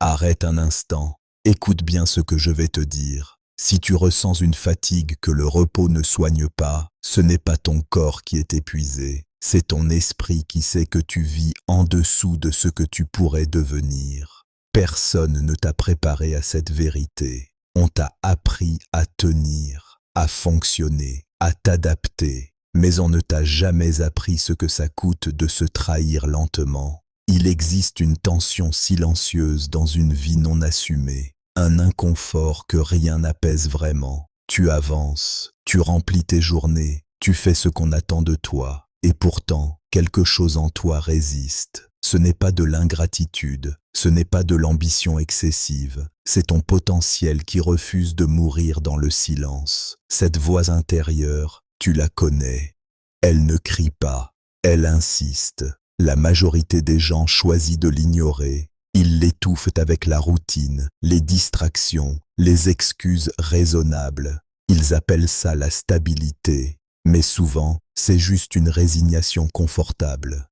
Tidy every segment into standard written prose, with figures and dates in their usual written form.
Arrête un instant, écoute bien ce que je vais te dire. Si tu ressens une fatigue que le repos ne soigne pas, ce n'est pas ton corps qui est épuisé, c'est ton esprit qui sait que tu vis en dessous de ce que tu pourrais devenir. Personne ne t'a préparé à cette vérité. On t'a appris à tenir, à fonctionner, à t'adapter, mais on ne t'a jamais appris ce que ça coûte de se trahir lentement. Il existe une tension silencieuse dans une vie non assumée, un inconfort que rien n'apaise vraiment. Tu avances, tu remplis tes journées, tu fais ce qu'on attend de toi, et pourtant, quelque chose en toi résiste. Ce n'est pas de l'ingratitude, ce n'est pas de l'ambition excessive, c'est ton potentiel qui refuse de mourir dans le silence. Cette voix intérieure, tu la connais. Elle ne crie pas, elle insiste. La majorité des gens choisit de l'ignorer. Ils l'étouffent avec la routine, les distractions, les excuses raisonnables. Ils appellent ça la stabilité. Mais souvent, c'est juste une résignation confortable.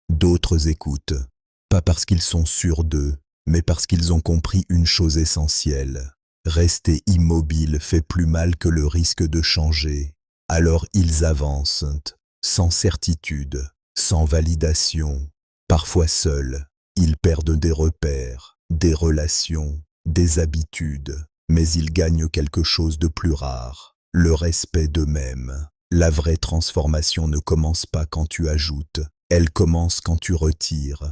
D'autres écoutent, pas parce qu'ils sont sûrs d'eux, mais parce qu'ils ont compris une chose essentielle. Rester immobile fait plus mal que le risque de changer. Alors ils avancent, sans certitude, sans validation, parfois seuls. Ils perdent des repères, des relations, des habitudes, mais ils gagnent quelque chose de plus rare, le respect d'eux-mêmes. La vraie transformation ne commence pas quand tu ajoutes, elle commence quand tu retires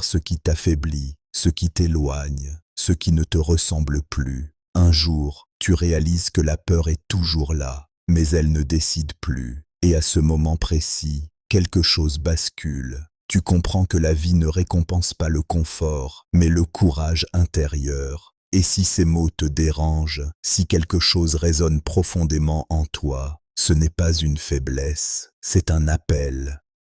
ce qui t'affaiblit, ce qui t'éloigne, ce qui ne te ressemble plus. Un jour, tu réalises que la peur est toujours là, mais elle ne décide plus. Et à ce moment précis, quelque chose bascule. Tu comprends que la vie ne récompense pas le confort, mais le courage intérieur. Et si ces mots te dérangent, si quelque chose résonne profondément en toi, ce n'est pas une faiblesse, c'est un appel.